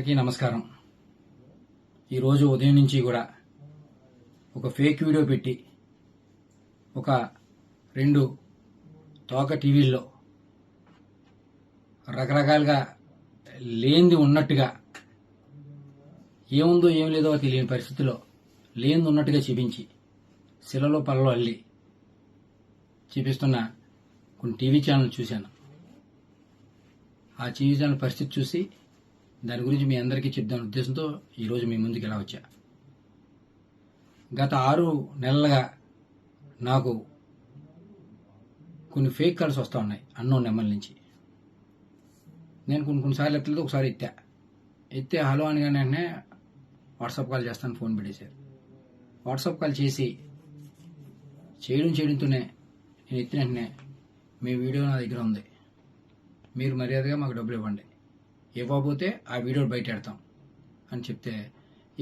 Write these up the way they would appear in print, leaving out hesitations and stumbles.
అందరికీ నమస్కారం. ఈరోజు ఉదయం నుంచి కూడా ఒక ఫేక్ వీడియో పెట్టి ఒక 2 తోక టీవీల్లో రకరకాలుగా లేనిది ఉన్నట్టుగా ఏముందో ఏం లేదో తెలియని పరిస్థితిలో లేనిది ఉన్నట్టుగా చూపించి శిలలో పల్లలో అల్లి చూపిస్తున్న కొన్ని టీవీ ఛానల్ చూశాను. ఆ టీవీ ఛానల్ పరిస్థితి చూసి దాని గురించి మీ అందరికీ చెప్దాం ఉద్దేశంతో ఈరోజు మీ ముందుకు ఇలా వచ్చా. గత 6 నెలలుగా నాకు కొన్ని ఫేక్ కాల్స్ వస్తూ ఉన్నాయి అన్నోన్ నెంబర్ నుంచి. నేను కొన్నిసార్లు ఎత్తలేదు, ఒకసారి ఎత్తే హలో అనగానే వెంటనే వాట్సాప్ కాల్ చేస్తాను ఫోన్ పెట్టేశారు. వాట్సాప్ కాల్ చేయడంతోనే నేను ఎత్తిన వెంటనే మీ వీడియో నా దగ్గర ఉంది, మీరు మర్యాదగా మాకు డబ్బులు ఇవ్వండి, ఇవ్వకపోతే ఆ వీడియో బయట పెడతాం అని చెప్తే,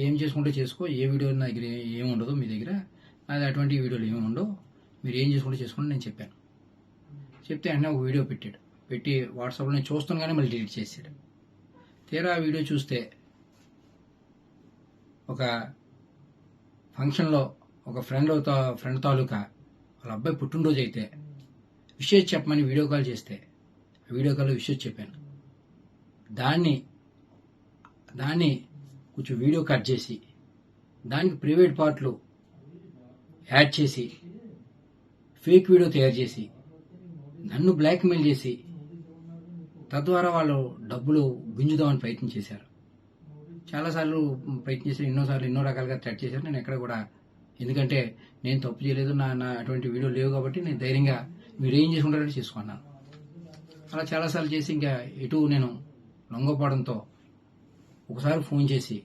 ఏం చేసుకుంటే చేసుకో, ఏ వీడియో నా దగ్గర ఏముండదు, మీ దగ్గర అది అటువంటి వీడియోలు ఏమి ఉండవు, మీరు ఏం చేసుకుంటే చేసుకోండి నేను చెప్పాను. చెప్తే వెంటనే ఒక వీడియో పెట్టి వాట్సాప్లో నేను చూస్తాను కానీ మళ్ళీ డిలీట్ చేశాడు. తీరా ఆ వీడియో చూస్తే ఒక ఫంక్షన్లో ఒక ఫ్రెండ్ తాలూకా వాళ్ళ అబ్బాయి పుట్టినరోజు అయితే విషయం చెప్పమని వీడియో కాల్ చేస్తే వీడియో కాల్లో విషయం చెప్పాను. దాన్ని కొంచెం వీడియో కట్ చేసి దానికి ప్రైవేట్ పార్ట్లు యాడ్ చేసి ఫేక్ వీడియో తయారు చేసి నన్ను బ్లాక్మెయిల్ చేసి తద్వారా వాళ్ళు డబ్బులు గుంజుదామని ప్రయత్నం చేశారు. చాలాసార్లు ప్రయత్నం చేశారు, ఎన్నో రకాలుగా థ్రెట్ చేశారు. నేను ఎక్కడ కూడా, ఎందుకంటే నేను తప్పు చేయలేదు, నా అటువంటి వీడియో లేవు కాబట్టి నేను ధైర్యంగా మీరు ఏం చేసుకుంటారని చేసుకున్నాను. అలా చాలాసార్లు చేసి ఇంకా ఎటు నేను లొంగపోవడంతో ఒకసారి ఫోన్ చేసి,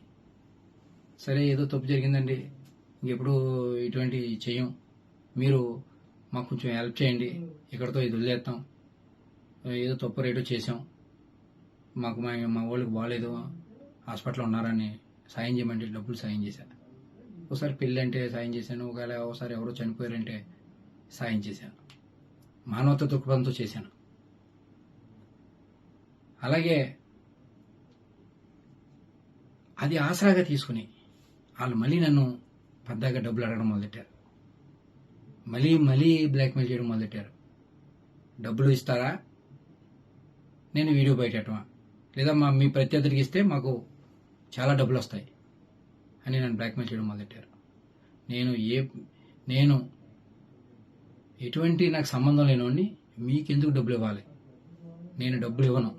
సరే ఏదో తప్పు జరిగిందండి, ఇంకెప్పుడు ఇటువంటి చెయ్యం, మీరు మాకు కొంచెం హెల్ప్ చేయండి, ఇక్కడతో ఇది వదిలేస్తాం, ఏదో తప్పు రేటో చేసాం, మాకు మా వాళ్ళకి బాగాలేదు, హాస్పిటల్లో ఉన్నారని సాయం చేయమంటే డబ్బులు సాయం చేశాను. ఒకసారి పెళ్ళి అంటే సాయం చేశాను, ఒకసారి ఎవరో చనిపోయారంటే సాయం చేశాను, మానవత దృక్పథంతో చేశాను. అలాగే అది ఆసరాగా తీసుకుని వాళ్ళు మళ్ళీ నన్ను పెద్దగా డబ్బులు అడగడం మొదలెట్టారు, మళ్ళీ బ్లాక్మెయిల్ చేయడం మొదలెట్టారు. డబ్బులు ఇస్తారా, నేను వీడియో బయటమా, లేదా మీ ప్రత్యర్థులకి ఇస్తే మాకు చాలా డబ్బులు వస్తాయి అని నన్ను బ్లాక్మెయిల్ చేయడం మొదలెట్టారు. నేను ఎటువంటి నాకు సంబంధం లేనివాడిని, మీకెందుకు డబ్బులు ఇవ్వాలి, నేను డబ్బులు ఇవ్వను,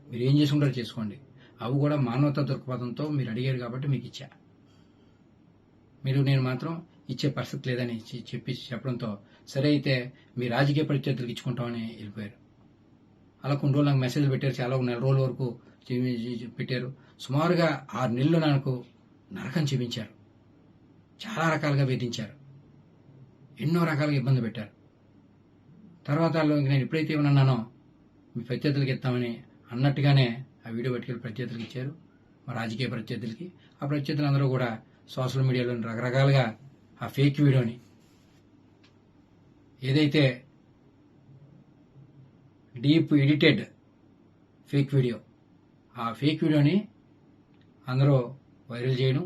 మీరు ఏం చేసుకుంటారో చేసుకోండి, అవి కూడా మానవతా దృక్పథంతో మీరు అడిగారు కాబట్టి మీకు ఇచ్చా, నేను మాత్రం ఇచ్చే పరిస్థితి లేదని చెప్పడంతో సరే అయితే మీ రాజకీయ ప్రత్యర్థులకు ఇచ్చుకుంటామని వెళ్ళిపోయారు. అలా కొన్ని రోజులు నాకు మెసేజ్లు పెట్టారు, చాలా 1 నెల రోజుల వరకు పెట్టారు. సుమారుగా 6 నెలలు నాకు నరకం చూపించారు, చాలా రకాలుగా వేధించారు, ఎన్నో రకాలుగా ఇబ్బంది పెట్టారు. తర్వాత నేను ఎప్పుడైతే ఏమన్నానో మీ ప్రత్యర్థులకి ఇస్తామని అన్నట్టుగానే ఆ వీడియో పట్టుకెళ్ళి ప్రత్యర్థులకి ఇచ్చారు, మా రాజకీయ ప్రత్యర్థులకి. ఆ ప్రత్యర్థులందరూ కూడా సోషల్ మీడియాలో రకరకాలుగా ఆ ఫేక్ వీడియోని, ఏదైతే డీప్ ఎడిటెడ్ ఫేక్ వీడియో, ఆ ఫేక్ వీడియోని అందరూ వైరల్ చేయడం,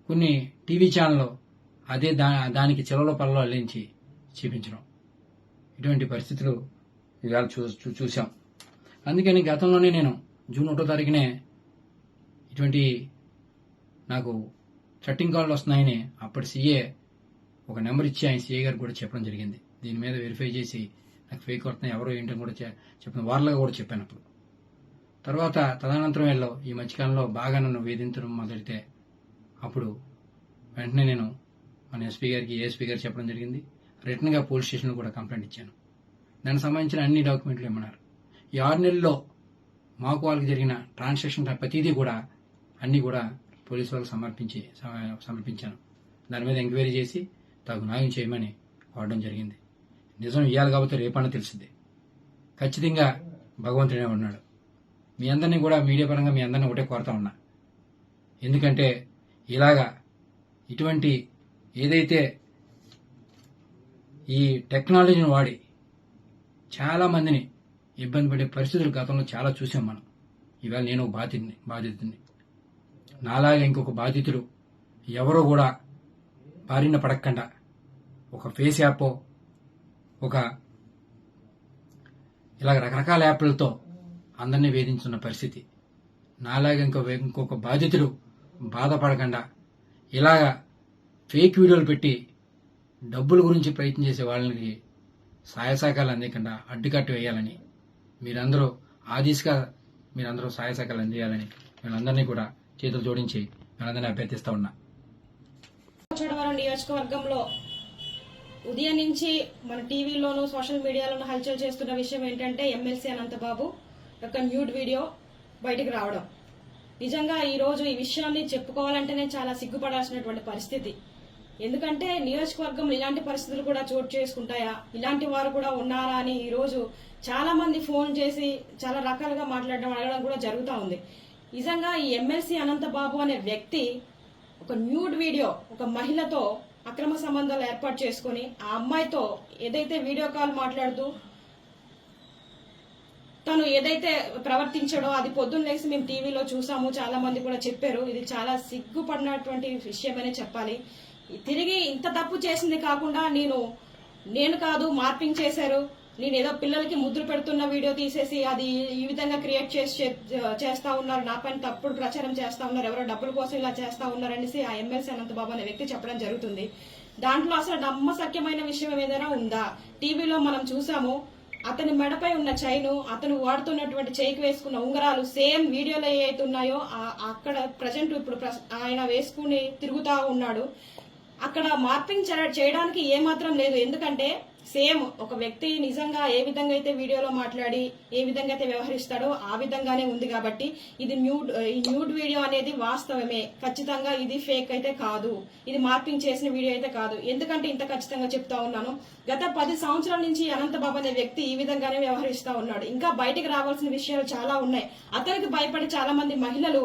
కొన్ని టీవీ ఛానల్లో అదే దానికి చెలలో పల్లలో అల్లించి చూపించడం, ఇటువంటి పరిస్థితులు ఇవాళ చూసాం. అందుకని గతంలోనే నేను జూన్ 1వ తారీఖునే ఇటువంటి నాకు థ్రెట్టింగ్ కాల్ వస్తున్నాయని అప్పటి సీఏ ఒక నెంబర్ ఇచ్చి ఆయన సీఏ గారికి కూడా చెప్పడం జరిగింది. దీని మీద వెరిఫై చేసి నాకు ఫేక్ వస్తున్నాయి, ఎవరో ఏంటని కూడా చెప్పిన వార్తలుగా కూడా చెప్పాను. అప్పుడు తర్వాత తదనంతరం ఈ మధ్యకాలంలో బాగా నన్ను వేధించడం మొదలెడితే అప్పుడు వెంటనే నేను మన ఎస్పీ గారికి, ఏఎస్పీ గారికి చెప్పడం జరిగింది. రిటర్న్గా పోలీస్ స్టేషన్లో కూడా కంప్లైంట్ ఇచ్చాను. దానికి సంబంధించిన అన్ని డాక్యుమెంట్లు ఇమ్మన్నారు. ఈ 6 నెలల్లో మాకు వాళ్ళకి జరిగిన ట్రాన్సాక్షన్ ప్రతిదీ కూడా అన్నీ కూడా పోలీసు వాళ్ళకి సమర్పించాను. దాని మీద ఎంక్వైరీ చేసి తగు న్యాయం చేయమని కోరడం జరిగింది. నిజం ఇవ్వాలి కాబట్టి రేపన్నా తెలిసింది. ఖచ్చితంగా భగవంతుడే ఉన్నాడు. మీ అందరినీ కూడా మీడియా పరంగా మీ అందరినీ ఒకటే కోరుతా ఉన్నా. ఎందుకంటే ఇలాగా ఇటువంటి ఏదైతే ఈ టెక్నాలజీని వాడి చాలా మందిని ఇబ్బంది పడే పరిస్థితులు గతంలో చాలా చూసాం మనం. ఇవాళ నేను బాధితుడిని. నాలాగా ఇంకొక బాధితుడు ఎవరో కూడా బారిన పడకుండా ఒక ఫేస్ యాప్, ఒక ఇలాగ రకరకాల యాప్లతో అందరినీ వేధించున్న పరిస్థితి. నాలాగా ఇంకొక బాధితుడు బాధపడకుండా ఇలాగా ఫేక్ వీడియోలు పెట్టి డబ్బుల గురించి ప్రయత్నం చేసే వాళ్ళకి సహాయ సహకారాలు అందకుండా అడ్డుకట్టు వేయాలని మీరందరూ మీరందరూ సహాయ సహకారాలు అందియాలని వీళ్ళందరినీ కూడా చేతులు జోడించి వీళ్ళందరినీ అభ్యర్థిస్తా ఉన్నా. చోడవరం నియోజకవర్గంలో ఉదయం నుంచి మన టీవీలోను సోషల్ మీడియాలోను హల్చల్ చేస్తున్న విషయం ఏంటంటే ఎమ్మెల్సీ అనంతబాబు యొక్క న్యూడ్ వీడియో బయటికి రావడం. నిజంగా ఈ రోజు ఈ విషయాన్ని చెప్పుకోవాలంటేనే చాలా సిగ్గుపడాల్సినటువంటి పరిస్థితి. ఎందుకంటే నియోజకవర్గంలో ఇలాంటి పరిస్థితులు కూడా చోటు చేసుకుంటాయా, ఇలాంటి వారు కూడా ఉన్నారా అని ఈ రోజు చాలా మంది ఫోన్ చేసి చాలా రకాలుగా మాట్లాడడం అడగడం కూడా జరుగుతూ ఉంది. నిజంగా ఈ ఎమ్మెల్సీ అనంతబాబు అనే వ్యక్తి ఒక న్యూడ్ వీడియో ఒక మహిళతో అక్రమ సంబంధాలు ఏర్పాటు చేసుకుని ఆ అమ్మాయితో ఏదైతే వీడియో కాల్ మాట్లాడుతూ తను ఏదైతే ప్రవర్తించాడో అది పొద్దున్న లేసి మేము టీవీలో చూసాము, చాలా మంది కూడా చెప్పారు. ఇది చాలా సిగ్గుపడినటువంటి విషయమనే చెప్పాలి. తిరిగి ఇంత తప్పు చేసింది కాకుండా నేను కాదు మార్పింగ్ చేశారు, నేను ఏదో పిల్లలకి ముద్దులు పెడుతున్న వీడియో తీసేసి అది ఈ విధంగా క్రియేట్ చేస్తా ఉన్నారు, నా పైన తప్పుడు ప్రచారం చేస్తా ఉన్నారు, ఎవరో డబ్బుల కోసం ఇలా చేస్తా ఉన్నారనేసి ఆ ఎమ్మెల్సీ అనంతబాబు అనే వ్యక్తి చెప్పడం జరుగుతుంది. దాంట్లో అసలు నమ్మశక్యమైన విషయం ఏదైనా ఉందా? టీవీలో మనం చూసాము, అతని మెడపై ఉన్న చైను, అతను వాడుతున్నటువంటి చేయికి వేసుకున్న ఉంగరాలు సేమ్ వీడియోలో ఏవైతే ఉన్నాయో అక్కడ ప్రజెంట్ ఇప్పుడు ఆయన వేసుకుని తిరుగుతా ఉన్నాడు. అక్కడ మార్పింగ్ చేయడానికి ఏమాత్రం లేదు. ఎందుకంటే సేమ్ ఒక వ్యక్తి నిజంగా ఏ విధంగా అయితే వీడియోలో మాట్లాడి ఏ విధంగా అయితే వ్యవహరిస్తాడో ఆ విధంగానే ఉంది. కాబట్టి ఇది న్యూడ్ వీడియో అనేది వాస్తవమే, ఖచ్చితంగా ఇది ఫేక్ అయితే కాదు, ఇది మార్పింగ్ చేసిన వీడియో అయితే కాదు. ఎందుకంటే ఇంత ఖచ్చితంగా చెప్తా ఉన్నాను, గత 10 సంవత్సరాల నుంచి అనంతబాబు అనే వ్యక్తి ఈ విధంగానే వ్యవహరిస్తా ఉన్నాడు. ఇంకా బయటికి రావాల్సిన విషయాలు చాలా ఉన్నాయి. అతనికి భయపడి చాలా మంది మహిళలు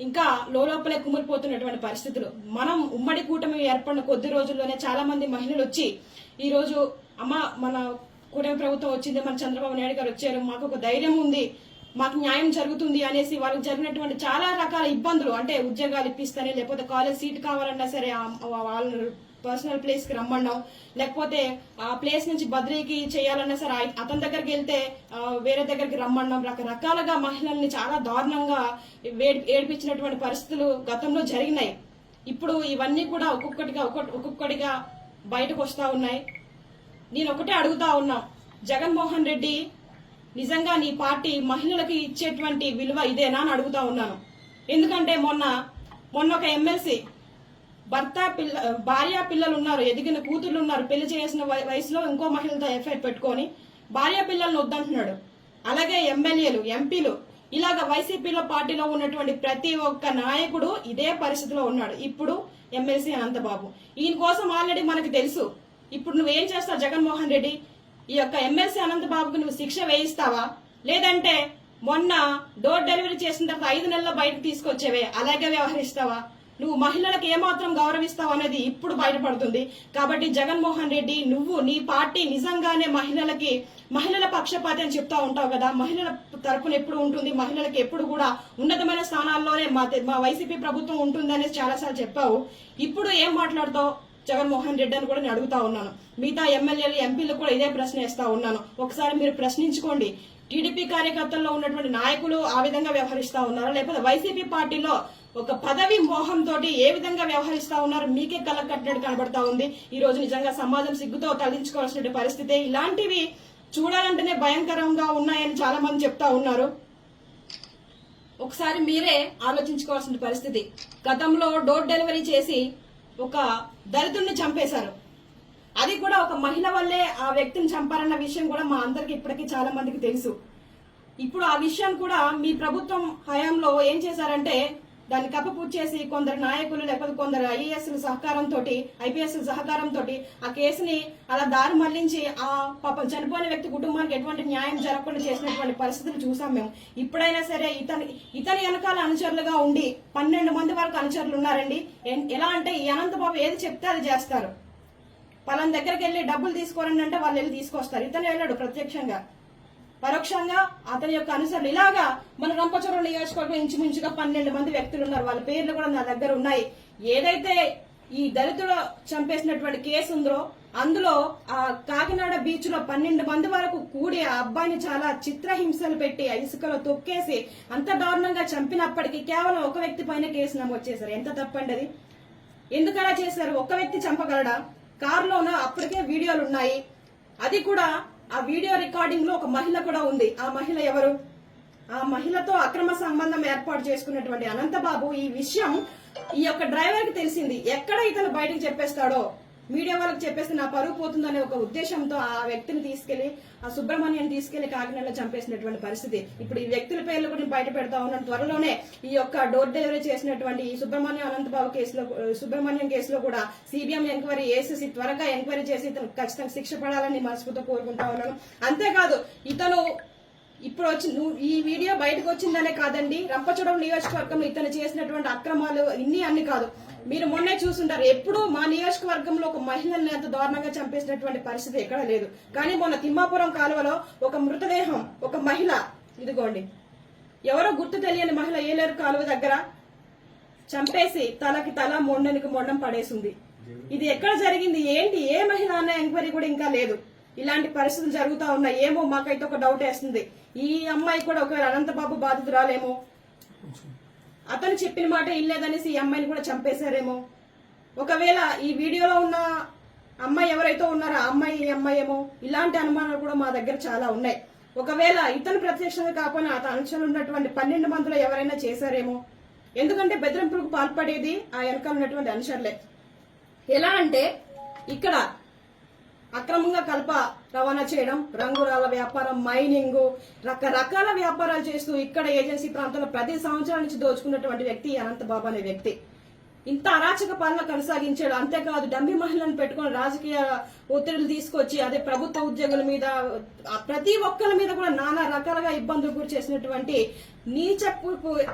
ఇంకా లోపలే కుమిలిపోతున్నటువంటి పరిస్థితులు. మనం ఉమ్మడి కూటమి ఏర్పడిన కొద్ది రోజుల్లోనే చాలా మంది మహిళలు వచ్చి ఈ రోజు అమ్మ మన కూటమి ప్రభుత్వం వచ్చింది, మన చంద్రబాబు నాయుడు గారు వచ్చారు, మాకు ఒక ధైర్యం ఉంది, మాకు న్యాయం జరుగుతుంది అనేసి వాళ్ళకి జరిగినటువంటి చాలా రకాల ఇబ్బందులు, అంటే ఉద్యోగాలు ఇప్పిస్తానే, లేకపోతే కాలేజ్ సీట్ కావాలన్నా సరే వాళ్ళ పర్సనల్ ప్లేస్ కి రమ్మన్నాం, లేకపోతే ఆ ప్లేస్ నుంచి బదిలీకి చేయాలన్నా సరే అతని దగ్గరికి వెళ్తే వేరే దగ్గరికి రమ్మన్నాం. రకరకాలుగా మహిళల్ని చాలా దారుణంగా ఏడిపించినటువంటి పరిస్థితులు గతంలో జరిగినాయి. ఇప్పుడు ఇవన్నీ కూడా ఒక్కొక్కటిగా బయటకు వస్తా ఉన్నాయి. నేను ఒకటే అడుగుతా ఉన్నా, జగన్మోహన్ రెడ్డి నిజంగా నీ పార్టీ మహిళలకి ఇచ్చేటువంటి విలువ ఇదేనా అని అడుగుతా ఉన్నాను. ఎందుకంటే మొన్న ఒక ఎమ్మెల్సీ భార్య పిల్లలు ఉన్నారు, ఎదిగిన కూతుర్లు ఉన్నారు, పెళ్లి చేసిన వయసులో ఇంకో మహిళతో ఎఫ్ఐఆర్ పెట్టుకొని భార్య పిల్లలను వద్దంటున్నాడు. అలాగే ఎమ్మెల్యేలు, ఎంపీలు, ఇలాగ వైసీపీలో పార్టీలో ఉన్నటువంటి ప్రతి ఒక్క నాయకుడు ఇదే పరిస్థితిలో ఉన్నాడు. ఇప్పుడు ఎమ్మెల్సీ అనంతబాబు, ఈయన కోసం ఆల్రెడీ మనకు తెలుసు. ఇప్పుడు నువ్వేం చేస్తావు జగన్మోహన్ రెడ్డి? ఈ యొక్క ఎమ్మెల్సీ అనంతబాబుకు నువ్వు శిక్ష వేయిస్తావా, లేదంటే మొన్న డోర్ డెలివరీ చేసిన తర్వాత 5 నెలల్లో బయటకు తీసుకొచ్చేవే అలాగే వ్యవహరిస్తావా? నువ్వు మహిళలకు ఏమాత్రం గౌరవిస్తావు అనేది ఇప్పుడు బయటపడుతుంది. కాబట్టి జగన్మోహన్ రెడ్డి, నువ్వు నీ పార్టీ నిజంగానే మహిళల పక్షపాతి అని చెప్తా ఉంటావు కదా, మహిళల తరపున ఎప్పుడు ఉంటుంది, మహిళలకు ఎప్పుడు కూడా ఉన్నతమైన స్థానాల్లోనే మా వైసీపీ ప్రభుత్వం ఉంటుంది అనేసి చాలాసార్లు చెప్పావు. ఇప్పుడు ఏం మాట్లాడతావు జగన్మోహన్ రెడ్డి అని కూడా నేను అడుగుతా ఉన్నాను. మిగతా ఎమ్మెల్యేలు, ఎంపీలు కూడా ఇదే ప్రశ్న వేస్తా ఉన్నాను. ఒకసారి మీరు ప్రశ్నించుకోండి. టీడీపీ కార్యకర్తల్లో ఉన్నటువంటి నాయకులు ఆ విధంగా వ్యవహరిస్తా ఉన్నారా, లేకపోతే వైసీపీ పార్టీలో ఒక పదవి మోహంతో ఏ విధంగా వ్యవహరిస్తా ఉన్నారు మీకే కళ్ళకట్టినట్టు కనబడతా ఉంది. ఈ రోజు నిజంగా సమాజం సిగ్గుతో తలదించుకోవాల్సిన పరిస్థితి. ఇలాంటివి చూడాలంటేనే భయంకరంగా ఉన్నాయని చాలా మంది చెప్తా ఉన్నారు. ఒకసారి మీరే ఆలోచించుకోవాల్సిన పరిస్థితి. గతంలో డోర్ డెలివరీ చేసి ఒక దళితుడిని చంపేశారు. అది కూడా ఒక మహిళ వల్లే ఆ వ్యక్తిని చంపారన్న విషయం కూడా మా అందరికి ఇప్పటికీ చాలా మందికి తెలుసు. ఇప్పుడు ఆ విషయం కూడా మీ ప్రభుత్వం హయాంలో ఏం చేశారంటే దాన్ని కప్పపూర్తి చేసి కొందరు నాయకులు లేకపోతే కొందరు ఐఏఎస్ల సహకారంతో, ఐపీఎస్ల సహకారంతో ఆ కేసుని అలా దారి మళ్లించి ఆ పాపం చనిపోయిన వ్యక్తి కుటుంబానికి ఎటువంటి న్యాయం జరగకుండా చేసినటువంటి పరిస్థితులు చూసాం మేము. ఇప్పుడైనా సరే ఇతని వెనకాల అనుచరులుగా ఉండి 12 మంది వరకు అనుచరులు ఉన్నారండి. ఎలా అంటే ఈ అనంతబాబు ఏది చెప్తే అది చేస్తారు. పలానా దగ్గరికి వెళ్ళి డబ్బులు తీసుకోరండి అంటే వాళ్ళు వెళ్ళి తీసుకొస్తారు. ఇతను వెళ్ళాడు ప్రత్యక్షంగా. పరోక్షంగా అతని యొక్క అనుసరణ ఇలాగా మన రంపచోడవరం నియోజకవర్గం ఇంచుమించుగా 12 మంది వ్యక్తులు ఉన్నారు. వాళ్ళ పేర్లు కూడా నా దగ్గర ఉన్నాయి. ఏదైతే ఈ దళితుడు చంపేసినటువంటి కేసు ఉందో అందులో ఆ కాకినాడ బీచ్ లో 12 మంది వరకు కూడి ఆ అబ్బాయిని చాలా చిత్రహింసలు పెట్టి ఆ ఇసుకలో తొక్కేసి అంత దారుణంగా చంపినప్పటికీ కేవలం ఒక వ్యక్తి పైన కేసు నమోదు చేశారు. ఎంత తప్పండి అది? ఎందుకలా చేశారు? ఒక్క వ్యక్తి చంపగలడా? కారులోన అప్పటికే వీడియోలు ఉన్నాయి. అది కూడా ఆ వీడియో రికార్డింగ్ లో ఒక మహిళ కూడా ఉంది. ఆ మహిళ ఎవరు? ఆ మహిళతో అక్రమ సంబంధం ఏర్పాటు చేసుకున్నటువంటి అనంతబాబు ఈ విషయం ఈ యొక్క డ్రైవర్ కి తెలిసింది. ఎక్కడ ఇతను బయటకు చెప్పేస్తాడో, మీడియా వాళ్ళకి చెప్పేస్తే నా పరువు పోతుందనే ఒక ఉద్దేశంతో ఆ వ్యక్తిని తీసుకెళ్లి ఆ సుబ్రహ్మణ్యం తీసుకెళ్లి కాకినాడలో చంపేసినటువంటి పరిస్థితి. ఇప్పుడు ఈ వ్యక్తుల పేర్లు కూడా బయట పెడతా ఉన్నాను. త్వరలోనే ఈ యొక్క డోర్ డెలివరీ చేసినటువంటి ఈ సుబ్రహ్మణ్యం కేసులో కూడా సిబిఎం ఎంక్వైరీ వేసేసి త్వరగా ఎంక్వైరీ చేసి ఇతను ఖచ్చితంగా శిక్ష పడాలని మనస్ఫూర్తిగా కోరుకుంటా ఉన్నాను. అంతేకాదు ఇతను ఇప్పుడు వచ్చి ఈ వీడియో బయటకు వచ్చిందనే కాదండి, రంపచోడవరం నియోజకవర్గంలో ఇతను చేసినటువంటి అక్రమాలు అన్ని కాదు. మీరు మొన్నే చూసుంటారు. ఎప్పుడు మా నియోజకవర్గంలో ఒక మహిళల్ని అంత దారుణంగా చంపేసినటువంటి పరిస్థితి ఎక్కడ లేదు. కానీ మొన్న తిమ్మాపురం కాలువలో ఒక మృతదేహం, ఒక మహిళ, ఇదిగోండి ఎవరో గుర్తు తెలియని మహిళ ఏలేరు కాలువ దగ్గర చంపేసి తలకి తల మొండనికి మొండం పడేసింది. ఇది ఎక్కడ జరిగింది, ఏంటి, ఏ మహిళ అన్న ఎంక్వైరీ కూడా ఇంకా లేదు. ఇలాంటి పరిస్థితులు జరుగుతా ఉన్నాయి. ఏమో మాకైతే ఒక డౌట్ వేస్తుంది. ఈ అమ్మాయి కూడా ఒకవేళ అనంతబాబు బాధితురాలేమో, అతను చెప్పిన మాట ఇల్లేదనేసి ఈ అమ్మాయిని కూడా చంపేశారేమో. ఒకవేళ ఈ వీడియోలో ఉన్న అమ్మాయి ఎవరైతే ఉన్నారో ఆ అమ్మాయి ఈ అమ్మాయి ఏమో, ఇలాంటి అనుమానాలు కూడా మా దగ్గర చాలా ఉన్నాయి. ఒకవేళ ఇతను ప్రత్యక్షంగా కాకపోయినా అతను అనుచరులు ఉన్నటువంటి 12 మందిలో ఎవరైనా చేశారేమో. ఎందుకంటే బెదిరింపులకు పాల్పడేది ఆ వెనకాల ఉన్నటువంటి అనుచరులే. ఎలా అంటే ఇక్కడ అక్రమంగా కలప రవాణా చేయడం, రంగురాల వ్యాపారం, మైనింగ్, రకరకాల వ్యాపారాలు చేస్తూ ఇక్కడ ఏజెన్సీ ప్రాంతంలో 10 సంవత్సరాల నుంచి దోచుకున్నటువంటి వ్యక్తి అనంతబాబు అనే వ్యక్తి. ఇంత అరాచక పాలన కొనసాగించాడు. అంతేకాదు డమ్మి మహిళలను పెట్టుకుని రాజకీయ ఒత్తిడిలు తీసుకొచ్చి అదే ప్రభుత్వ ఉద్యోగుల మీద ప్రతి ఒక్కరి మీద కూడా నానా రకాలుగా ఇబ్బందులు గురి చేసినటువంటి నీచపు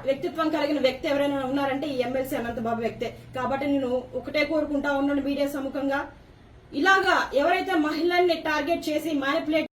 వ్యక్తిత్వం కలిగిన వ్యక్తి ఎవరైనా ఉన్నారంటే ఈ ఎమ్మెల్సీ అనంతబాబు వ్యక్తే. కాబట్టి నేను ఒకటే కోరుకుంటా ఉన్నాను మీడియా సముఖంగా, ఇలాగా ఎవరైతే మహిళల్ని టార్గెట్ చేసి మానిపులేట్